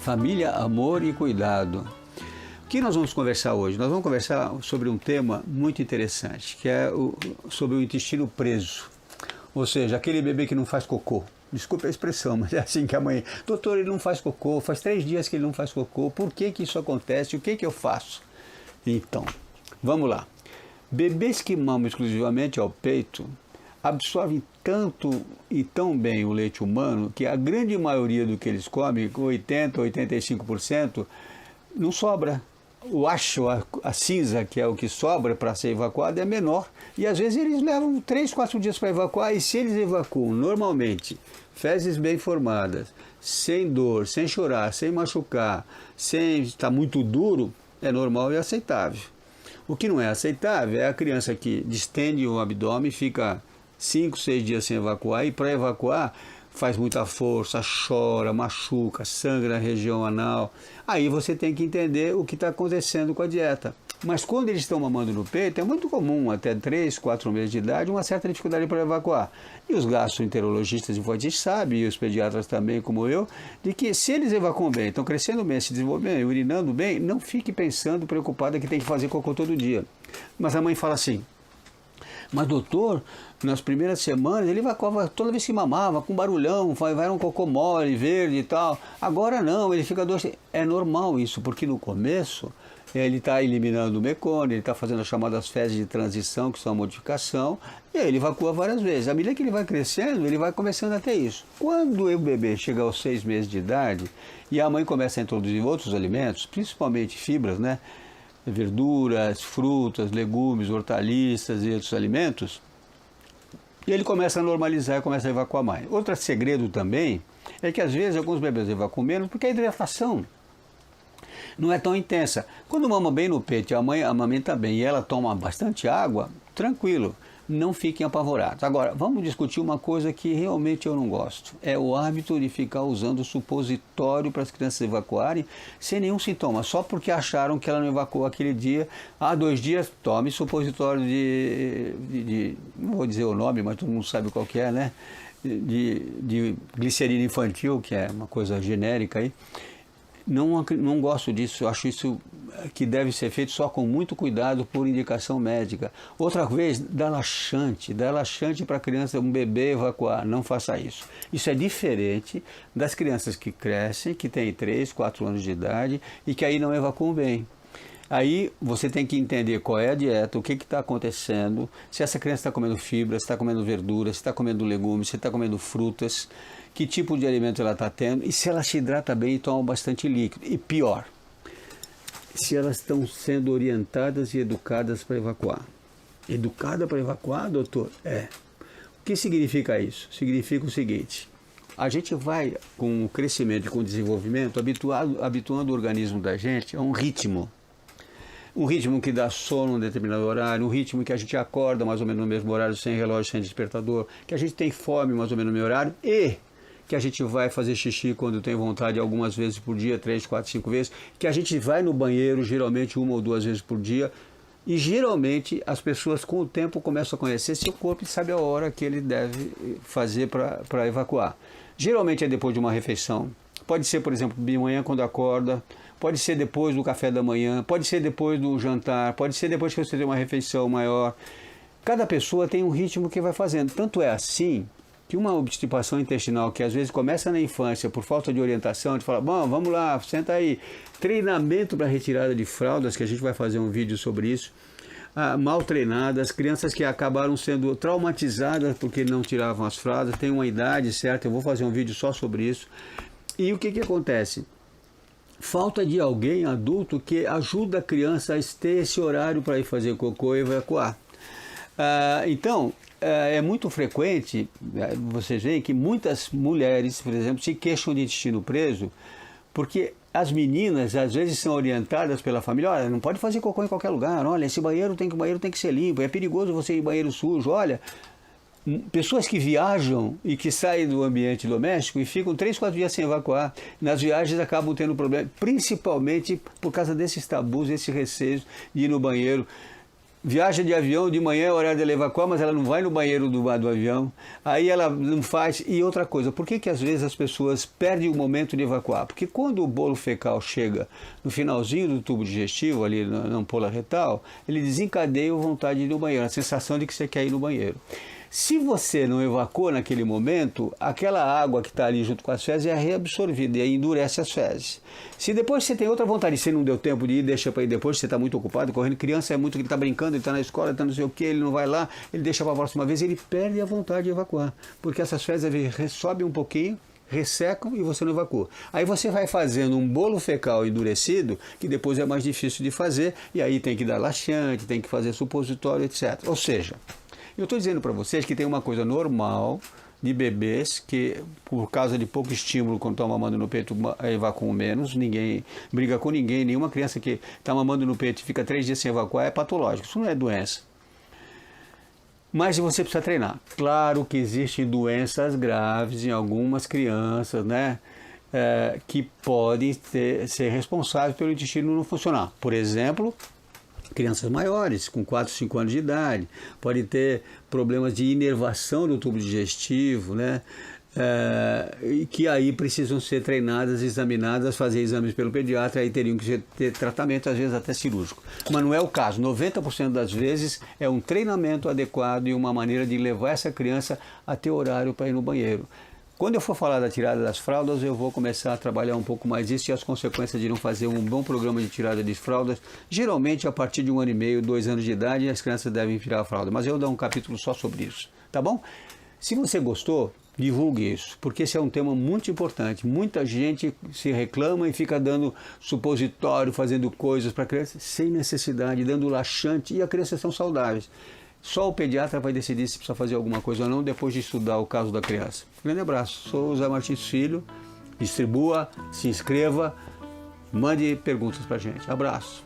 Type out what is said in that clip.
Família, amor e cuidado. O que nós vamos conversar hoje? Nós vamos conversar sobre um tema muito interessante, que é sobre o intestino preso. Ou seja, aquele bebê que não faz cocô. Desculpe a expressão, mas é assim que a mãe... Doutor, ele não faz cocô, faz 3 dias que ele não faz cocô. Por que que isso acontece? O que que eu faço? Então, vamos lá. Bebês que mamam exclusivamente ao peito absorvem tanto e tão bem o leite humano que a grande maioria do que eles comem, 80%, 85%, não sobra. O acho, a cinza, que é o que sobra para ser evacuado, é menor. E às vezes eles levam 3, 4 dias para evacuar, e se eles evacuam normalmente, fezes bem formadas, sem dor, sem chorar, sem machucar, sem estar muito duro, é normal e aceitável. O que não é aceitável é a criança que distende o abdômen, fica 5, 6 dias sem evacuar, e para evacuar faz muita força, chora, machuca, sangra na região anal. Aí você tem que entender o que está acontecendo com a dieta. Mas quando eles estão mamando no peito, é muito comum, até 3, 4 meses de idade, uma certa dificuldade para evacuar. E os gastroenterologistas infantis sabem, e os pediatras também, como eu, de que se eles evacuam bem, estão crescendo bem, se desenvolvendo bem, urinando bem, não fique pensando, preocupada que tem que fazer cocô todo dia. Mas a mãe fala assim: mas doutor, nas primeiras semanas ele evacuava toda vez que mamava, com barulhão, vai um cocô mole, verde e tal. Agora não, ele fica doce. É normal isso, porque no começo ele está eliminando o mecônio, ele está fazendo as chamadas fezes de transição, que são a modificação, e aí ele evacua várias vezes. À medida que ele vai crescendo, ele vai começando a ter isso. Quando o bebê chega aos 6 meses de idade e a mãe começa a introduzir outros alimentos, principalmente fibras, né? Verduras, frutas, legumes, hortaliças e outros alimentos, e ele começa a normalizar e começa a evacuar mais. Outro segredo também é que às vezes alguns bebês evacuam menos porque a hidratação não é tão intensa. Quando mama bem no peito e a mãe amamenta bem e ela toma bastante água, tranquilo, não fiquem apavorados. Agora, vamos discutir uma coisa que realmente eu não gosto. É o hábito de ficar usando supositório para as crianças evacuarem sem nenhum sintoma, só porque acharam que ela não evacuou aquele dia. 2 dias, tome supositório não vou dizer o nome, mas todo mundo sabe qual que é, né? De glicerina infantil, que é uma coisa genérica aí. Não gosto disso, eu acho isso que deve ser feito só com muito cuidado por indicação médica. Outra vez, dá laxante para a criança, um bebê evacuar, não faça isso. Isso é diferente das crianças que crescem, que têm 3, 4 anos de idade e que aí não evacuam bem. Aí você tem que entender qual é a dieta, o que está acontecendo, se essa criança está comendo fibra, se está comendo verduras, se está comendo legumes, se está comendo frutas, que tipo de alimento ela está tendo e se ela se hidrata bem e toma bastante líquido. E pior, se elas estão sendo orientadas e educadas para evacuar. Educada para evacuar, doutor? É. O que significa isso? Significa o seguinte: a gente vai, com o crescimento e com o desenvolvimento, habituando o organismo da gente a um ritmo. Um ritmo que dá sono em um determinado horário, um ritmo que a gente acorda mais ou menos no mesmo horário, sem relógio, sem despertador, que a gente tem fome mais ou menos no mesmo horário e que a gente vai fazer xixi quando tem vontade algumas vezes por dia, 3, 4, 5 vezes, que a gente vai no banheiro geralmente 1 ou 2 vezes por dia. E geralmente as pessoas com o tempo começam a conhecer seu corpo e sabe a hora que ele deve fazer para evacuar. Geralmente é depois de uma refeição. Pode ser, por exemplo, de manhã quando acorda, pode ser depois do café da manhã, pode ser depois do jantar, pode ser depois que você tem uma refeição maior. Cada pessoa tem um ritmo que vai fazendo. Tanto é assim que uma obstipação intestinal que às vezes começa na infância por falta de orientação, a gente fala: bom, vamos lá, senta aí. Treinamento para retirada de fraldas, que a gente vai fazer um vídeo sobre isso. Mal treinadas, crianças que acabaram sendo traumatizadas porque não tiravam as fraldas, tem uma idade certa, eu vou fazer um vídeo só sobre isso. E o que acontece? Falta de alguém adulto que ajuda a criança a ter esse horário para ir fazer cocô e evacuar. Então, é muito frequente, vocês veem que muitas mulheres, por exemplo, se queixam de intestino preso, porque as meninas às vezes são orientadas pela família: olha, não pode fazer cocô em qualquer lugar, olha, esse banheiro tem que ser limpo, é perigoso você ir em banheiro sujo, olha. Pessoas que viajam e que saem do ambiente doméstico e ficam 3, 4 dias sem evacuar, nas viagens acabam tendo problema, principalmente por causa desses tabus, desses receios de ir no banheiro. viaja de avião, de manhã é horário dela evacuar, mas ela não vai no banheiro do avião, aí ela não faz. E outra coisa, por que às vezes as pessoas perdem o momento de evacuar? Porque quando o bolo fecal chega no finalzinho do tubo digestivo, ali na ampola retal, ele desencadeia a vontade de ir no banheiro, a sensação de que você quer ir no banheiro. Se você não evacua naquele momento, aquela água que está ali junto com as fezes é reabsorvida e aí endurece as fezes. Se depois você tem outra vontade e você não deu tempo de ir, deixa para ir depois, você está muito ocupado, correndo, criança é muito, ele está brincando, ele está na escola, está não sei o que, ele não vai lá, ele deixa para a próxima vez, ele perde a vontade de evacuar, porque essas fezes sobem um pouquinho, ressecam e você não evacua. Aí você vai fazendo um bolo fecal endurecido, que depois é mais difícil de fazer, e aí tem que dar laxante, tem que fazer supositório, etc. Ou seja, eu estou dizendo para vocês que tem uma coisa normal de bebês que, por causa de pouco estímulo quando estão mamando no peito, evacuam menos. Ninguém briga com ninguém. Nenhuma criança que está mamando no peito e fica 3 dias sem evacuar é patológico. Isso não é doença. Mas você precisa treinar. Claro que existem doenças graves em algumas crianças, né? Que podem ser responsáveis pelo intestino não funcionar. Por exemplo, crianças maiores, com 4, 5 anos de idade, podem ter problemas de inervação do tubo digestivo, né? Que aí precisam ser treinadas, examinadas, fazer exames pelo pediatra, aí teriam que ter tratamento, às vezes até cirúrgico. Mas não é o caso. 90% das vezes é um treinamento adequado e uma maneira de levar essa criança a ter horário para ir no banheiro. Quando eu for falar da tirada das fraldas, eu vou começar a trabalhar um pouco mais isso e as consequências de não fazer um bom programa de tirada de fraldas. Geralmente, a partir de 1 ano e meio, 2 anos de idade, as crianças devem tirar a fralda. Mas eu vou dar um capítulo só sobre isso, tá bom? Se você gostou, divulgue isso, porque esse é um tema muito importante. Muita gente se reclama e fica dando supositório, fazendo coisas para a criança sem necessidade, dando laxante, e as crianças são saudáveis. Só o pediatra vai decidir se precisa fazer alguma coisa ou não depois de estudar o caso da criança. Grande abraço, sou o Zé Martins Filho, distribua, se inscreva, mande perguntas para a gente. Abraço.